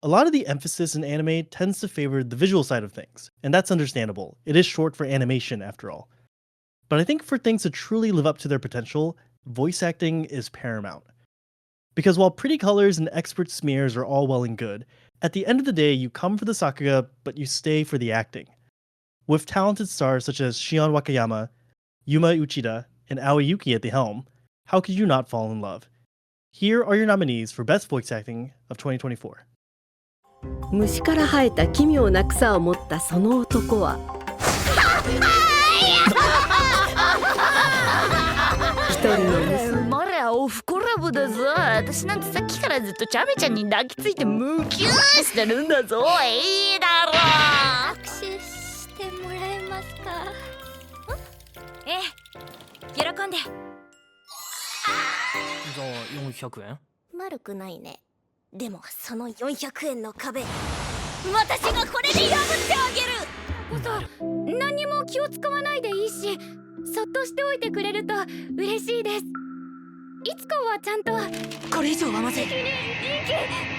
A lot of the emphasis in anime tends to favor the visual side of things, and that's understandable. It is short for animation, after all. But I think for things to truly live up to their potential, voice acting is paramount. Because while pretty colors and expert smears are all well and good, at the end of the day, you come for the sakuga, but you stay for the acting. With talented stars such as Shion Wakayama, Yuma Uchida, and Aoi Yuki at the helm, how could you not fall in love? Here are your nominees for Best Voice Acting of 2024. 虫から生えた奇妙な草を持ったその男は一人の娘マレアオフコラボだぞ。私なんてさっきからずっとチャメちゃんに抱きついてムキューしてるんだぞ。いいだろう。握手してもらえますか？ええ、喜んで。じゃあ400円？悪くないね。でもその400円の壁、私がこれで破ってあげる。こと何も気を使わないでいいし、そっとしておいてくれると嬉しいです。いつかはちゃんと。これ以上はまずい。リキ、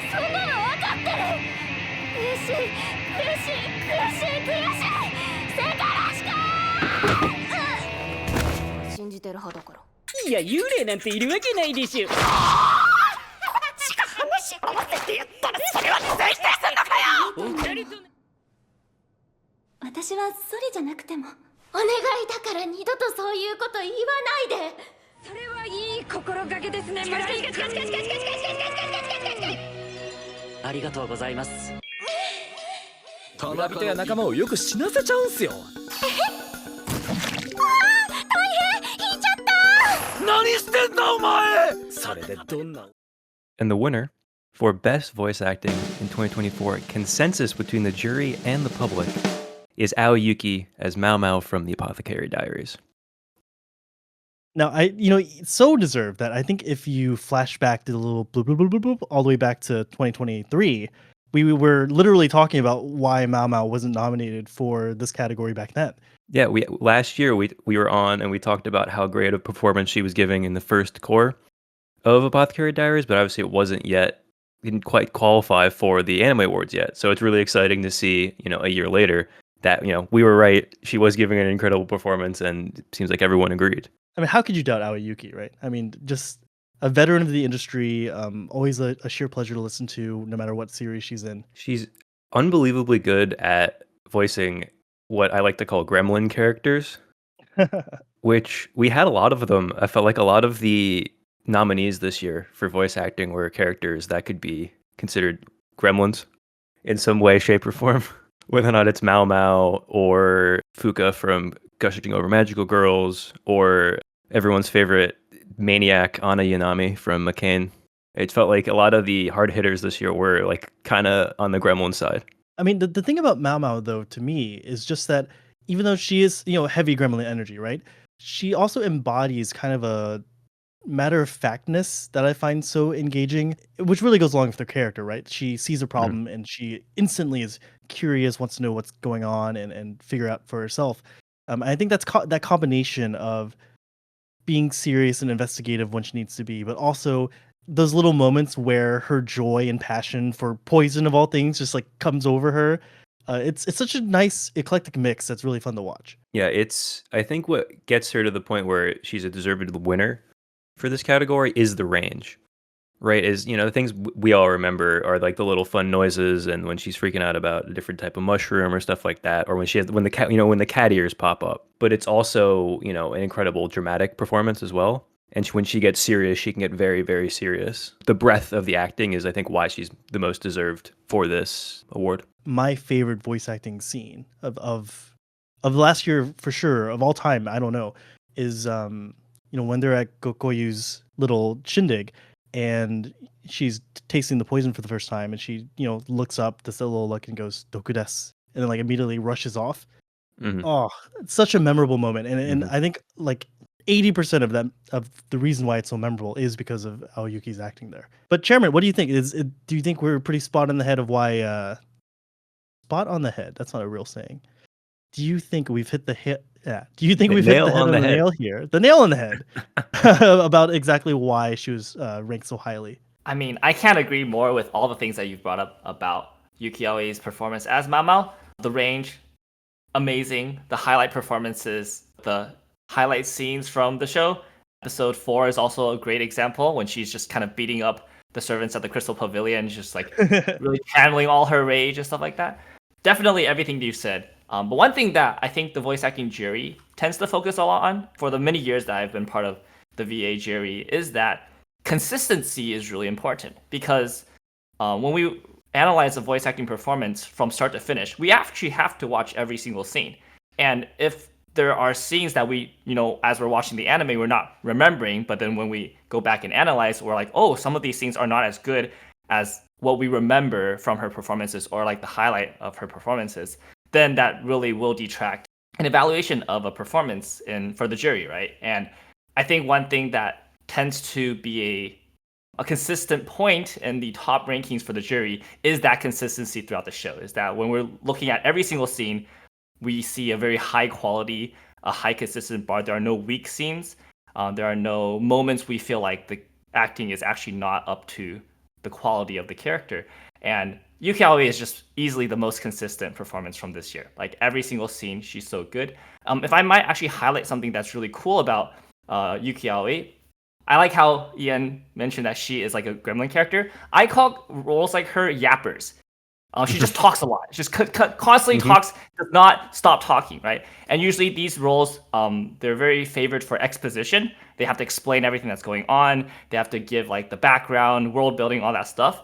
そんなの分かってる。悔しい世界らしく。信じてる派だから。いや幽霊なんているわけないでしょ。話合わせて言ったらそれは絶対すんのかよ。私はソリじゃなくても。お願いだから二度とそういうこと言わないで。それはいい心がけですね。ありがとうございます。村人や仲間をよく死なせちゃうんすよ。何してんだお前。それでどんな。 And the winner for Best Voice Acting in 2024, consensus between the jury and the public, is Aoi Yuki as Mao Mao from the Apothecary Diaries. Now, it's so deserved that I think if you flash back to the little bloop, bloop, bloop, bloop, bloop, all the way back to 2023, we were literally talking about why Mao Mao wasn't nominated for this category back then. Yeah, last year we were on and we talked about how great a performance she was giving in the first core of Apothecary Diaries, but obviously didn't quite qualify for the Anime Awards yet. So it's really exciting to see, a year later that, we were right. She was giving an incredible performance and it seems like everyone agreed. I mean, how could you doubt Aoi Yuki, right? I mean, just a veteran of the industry, always a sheer pleasure to listen to no matter what series she's in. She's unbelievably good at voicing what I like to call gremlin characters, which we had a lot of them. I felt like a lot of the nominees this year for voice acting were characters that could be considered gremlins in some way, shape, or form. Whether or not it's Mao Mao or Fuka from Gushing Over Magical Girls or everyone's favorite maniac Ana Yanami from McCain. It felt like a lot of the hard hitters this year were like kind of on the gremlin side. I mean, the thing about Mao Mao, though, to me, is just that even though she is, heavy gremlin energy, right? She also embodies kind of a matter-of-factness that I find so engaging, which really goes along with her character, right? She sees a problem and she instantly is curious, wants to know what's going on and figure out for herself. I think that's that combination of being serious and investigative when she needs to be, but also those little moments where her joy and passion for poison of all things just like comes over her. It's such a nice eclectic mix that's really fun to watch. Yeah, I think what gets her to the point where she's a deserved winner for this category is the range, right? Is, the things we all remember are like the little fun noises and when she's freaking out about a different type of mushroom or stuff like that, or when the cat ears pop up. But it's also, an incredible dramatic performance as well. And when she gets serious, she can get very, very serious. The breadth of the acting is, I think, why she's the most deserved for this award. My favorite voice acting scene of last year, for sure, of all time, I don't know, is when they're at Gokoyu's little shindig and she's tasting the poison for the first time and she, looks up, does a little look and goes, "Doku desu," and then like immediately rushes off. Mm-hmm. Oh, it's such a memorable moment. And I think like 80% of the reason why it's so memorable is because of Aoyuki's acting there. But Chairman, what do you think? Do you think we're pretty spot on the head of why spot on the head? That's not a real saying. Do you think we've hit the hit? Yeah. Do you think we've hit the head on the nail here? The nail on the head about exactly why she was ranked so highly. I mean, I can't agree more with all the things that you've brought up about Yuki Aoi's performance as Mao. The range, amazing. The highlight performances, the highlight scenes from the show. Episode 4 is also a great example when she's just kind of beating up the servants at the Crystal Pavilion, just like really channeling all her rage and stuff like that. Definitely everything you said. But one thing that I think the voice acting jury tends to focus a lot on for the many years that I've been part of the VA jury is that consistency is really important because when we analyze a voice acting performance from start to finish, we actually have to watch every single scene. And if there are scenes that we, as we're watching the anime, we're not remembering, but then when we go back and analyze, we're like, oh, some of these scenes are not as good as what we remember from her performances or like the highlight of her performances, then that really will detract an evaluation of a performance for the jury, right? And I think one thing that tends to be a consistent point in the top rankings for the jury is that consistency throughout the show. Is that when we're looking at every single scene, we see a very high quality, a high consistent bar. There are no weak scenes. There are no moments we feel like the acting is actually not up to the quality of the character. And Yuki Aoi is just easily the most consistent performance from this year. Like every single scene, she's so good. If I might actually highlight something that's really cool about Yuki Aoi, I like how Ian mentioned that she is like a gremlin character. I call roles like her yappers. She just talks a lot. She just constantly talks, does not stop talking, right? And usually these roles, they're very favored for exposition. They have to explain everything that's going on. They have to give like the background, world building, all that stuff.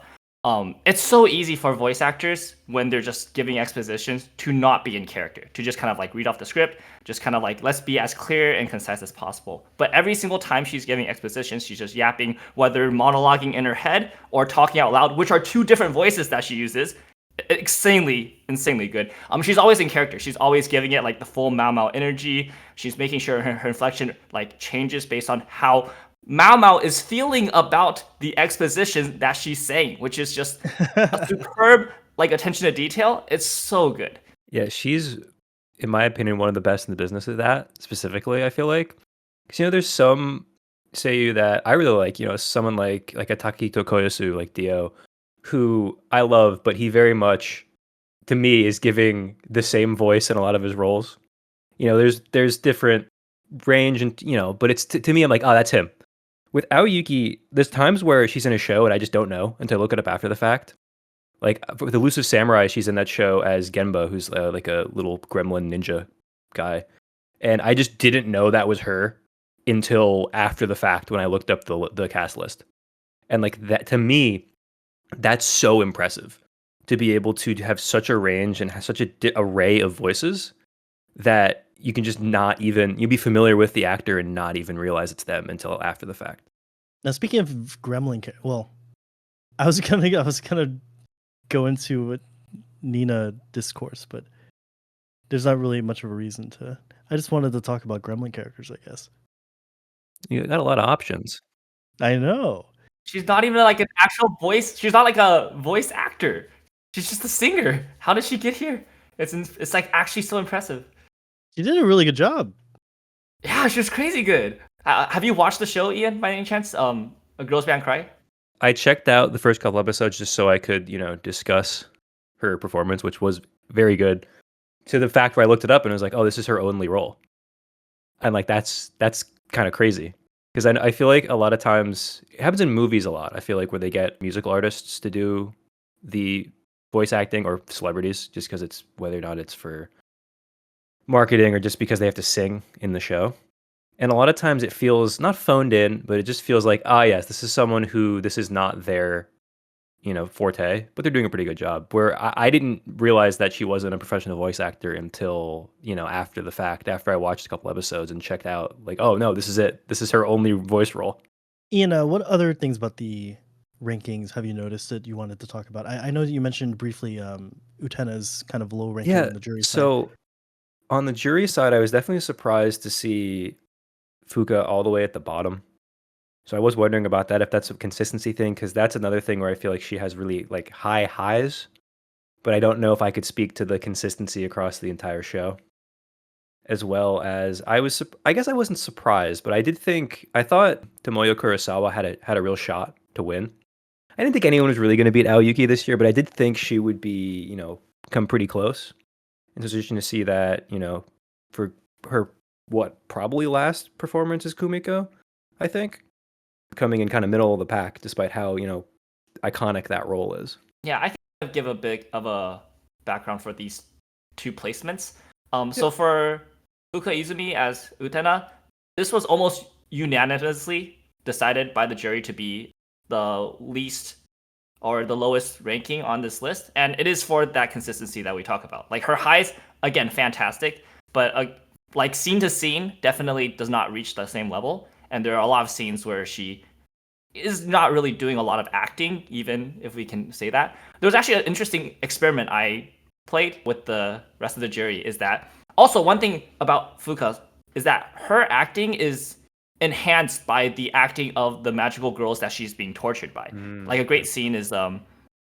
It's so easy for voice actors when they're just giving expositions to not be in character, to just kind of like read off the script, just kind of like, let's be as clear and concise as possible. But every single time she's giving expositions, she's just yapping, whether monologuing in her head or talking out loud, which are two different voices that she uses. Insanely good. She's always in character. She's always giving it like the full Mao energy. She's making sure her inflection like changes based on how Mao is feeling about the exposition that she's saying, which is just a superb like attention to detail. It's so good. Yeah, she's, in my opinion, one of the best in the business at that. Specifically, I feel like, because there's some say that I really like. Someone like a Takito Koyasu, like Dio, who I love, but he very much, to me, is giving the same voice in a lot of his roles. There's different range, and but it's to me, I'm like, oh, that's him. With Aoyuki, there's times where she's in a show and I just don't know until I look it up after the fact. Like with Elusive Samurai, she's in that show as Genba, who's like a little gremlin ninja guy, and I just didn't know that was her until after the fact when I looked up the cast list. And like that, to me, that's so impressive to be able to have such a range and have such a array of voices that you can just not even, you'll be familiar with the actor and not even realize it's them until after the fact. Now, speaking of gremlin, well, I was gonna go into a Nina discourse, but there's not really much of a reason to. I just wanted to talk about gremlin characters, I guess. You got a lot of options. I know. She's not even like an actual voice. She's not like a voice actor. She's just a singer. How did she get here? It's like actually so impressive. She did a really good job. Yeah, she was crazy good. Have you watched the show, Ian, by any chance? A Girls Band Cry? I checked out the first couple episodes just so I could, discuss her performance, which was very good. To the fact where I looked it up and it was like, oh, this is her only role. And like that's kind of crazy. Because I feel like a lot of times, it happens in movies a lot, I feel like, where they get musical artists to do the voice acting, or celebrities, just because it's, whether or not it's for marketing or just because they have to sing in the show. And a lot of times it feels not phoned in, but it just feels like, yes, this is someone who, this is not their, forte, but they're doing a pretty good job. Where I didn't realize that she wasn't a professional voice actor until, after the fact, after I watched a couple episodes and checked out, like, oh no, this is it. This is her only voice role. Ian, what other things about the rankings have you noticed that you wanted to talk about? I know that you mentioned briefly Utena's kind of low ranking on the jury side. So on the jury side, I was definitely surprised to see Fuka all the way at the bottom. So I was wondering about that, if that's a consistency thing, because that's another thing where I feel like she has really like high highs, but I don't know if I could speak to the consistency across the entire show. As well as I guess I wasn't surprised, but I thought Tomoyo Kurosawa had a real shot to win. I didn't think anyone was really going to beat Aoyuki this year, but I did think she would be, come pretty close. And so it's interesting to see that, for her, probably last performance is Kumiko, I think, coming in kind of middle of the pack, despite how, iconic that role is. Yeah, I think I'll give a bit of a background for these two placements. So for Uka Izumi as Utena, this was almost unanimously decided by the jury to be the least or the lowest ranking on this list, and it is for that consistency that we talk about. Like her highs, again, fantastic, but like scene to scene, definitely does not reach the same level. And there are a lot of scenes where she is not really doing a lot of acting, even if we can say that. There was actually an interesting experiment I played with the rest of the jury. Is that also one thing about Fuka is that her acting is enhanced by the acting of the magical girls that she's being tortured by. Like a great scene is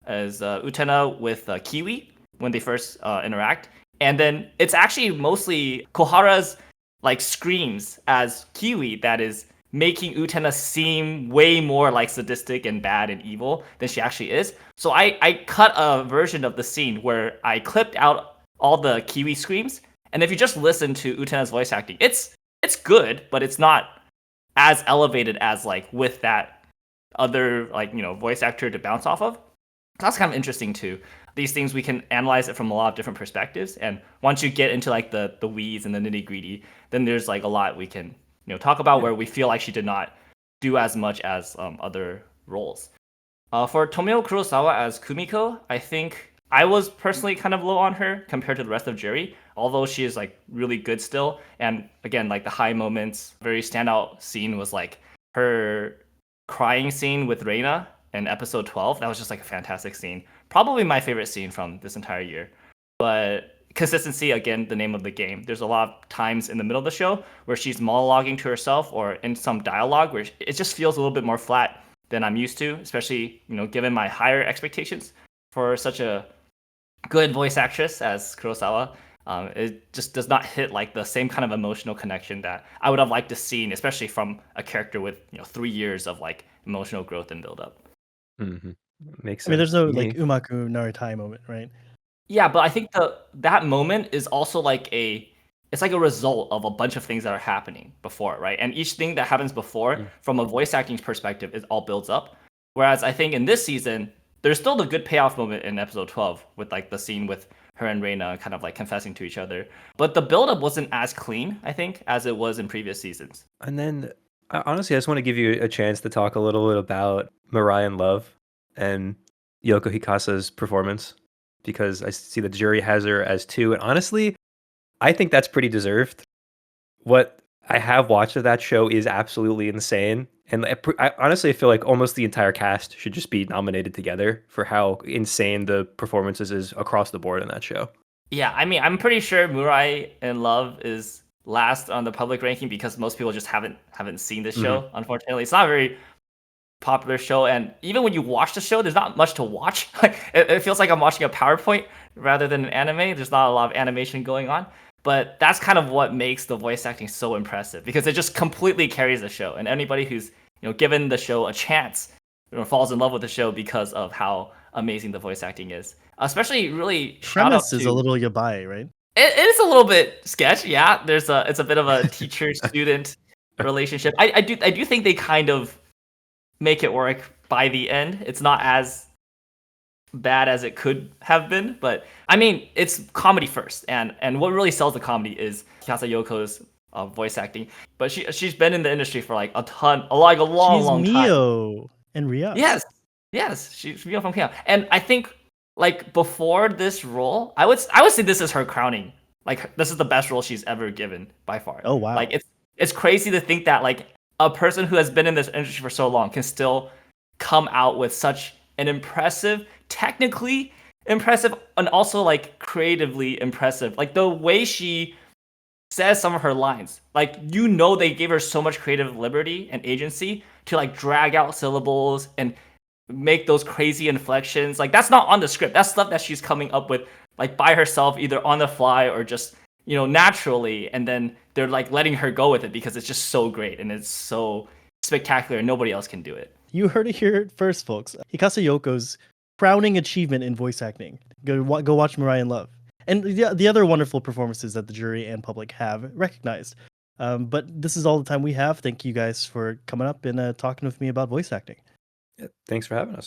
Utena with Kiwi when they first interact, and then it's actually mostly Kohara's like screams as Kiwi that is making Utena seem way more like sadistic and bad and evil than she actually is. So I cut a version of the scene where I clipped out all the Kiwi screams, and if you just listen to Utena's voice acting, it's good, but it's not as elevated as like with that other voice actor to bounce off of. That's kind of interesting too. These things we can analyze it from a lot of different perspectives, and once you get into like the weeds and the nitty gritty, then there's like a lot we can talk about where we feel like she did not do as much as other roles. For Tomio Kurosawa as Kumiko, I think I was personally kind of low on her compared to the rest of jury, although she is like really good still. And again, like the high moments, very standout scene was like her crying scene with Reina in episode 12. That was just like a fantastic scene. Probably my favorite scene from this entire year. But consistency, again, the name of the game. There's a lot of times in the middle of the show where she's monologuing to herself or in some dialogue where it just feels a little bit more flat than I'm used to, especially, given my higher expectations for such a good voice actress as Kurosawa. It just does not hit like the same kind of emotional connection that I would have liked to see, especially from a character with 3 years of like emotional growth and build up. Mm-hmm. Makes sense. I mean, there's no like Umaku Naritai moment, right? Yeah, but I think that moment is also like it's like a result of a bunch of things that are happening before, right? And each thing that happens before, from a voice acting perspective, it all builds up. Whereas I think in this season, there's still the good payoff moment in episode 12 with like the scene with her and Reina kind of like confessing to each other. But the buildup wasn't as clean, I think, as it was in previous seasons. And then, honestly, I just want to give you a chance to talk a little bit about Mirai and Love and Yoko Hikasa's performance, because I see the jury has her as 2. And honestly, I think that's pretty deserved. What I have watched of that show is absolutely insane. And I honestly feel like almost the entire cast should just be nominated together for how insane the performances is across the board in that show. Yeah, I mean, I'm pretty sure Mirai and Love is last on the public ranking because most people just haven't seen this show. Unfortunately, it's not a very popular show, and even when you watch the show, there's not much to watch. It feels like I'm watching a PowerPoint rather than an anime. There's not a lot of animation going on. But that's kind of what makes the voice acting so impressive, because it just completely carries the show. And anybody who's given the show a chance falls in love with the show because of how amazing the voice acting is. Especially, really, premise is a little yabai, right? It is a little bit sketch. Yeah, it's a bit of a teacher-student relationship. I do think they kind of make it work by the end. It's not as bad as it could have been, but I mean, it's comedy first, and what really sells the comedy is Hikasa Yoko's voice acting. But she's been in the industry for like a long she's time. Mio and Ria. Yes, she's Mio from Kia, and I think like before this role, I would say this is her crowning. Like this is the best role she's ever given by far. Oh wow! Like it's crazy to think that like a person who has been in this industry for so long can still come out with such an impressive, technically impressive, and also like creatively impressive. Like the way she says some of her lines, like they gave her so much creative liberty and agency to like drag out syllables and make those crazy inflections. Like that's not on the script. That's stuff that she's coming up with like by herself, either on the fly or just naturally. And then they're like letting her go with it because it's just so great and it's so spectacular and nobody else can do it. You heard it here first, folks. Hikasa Yoko's crowning achievement in voice acting. Go watch Mariah in Love. And the other wonderful performances that the jury and public have recognized. But this is all the time we have. Thank you guys for coming up and talking with me about voice acting. Yeah, thanks for having us.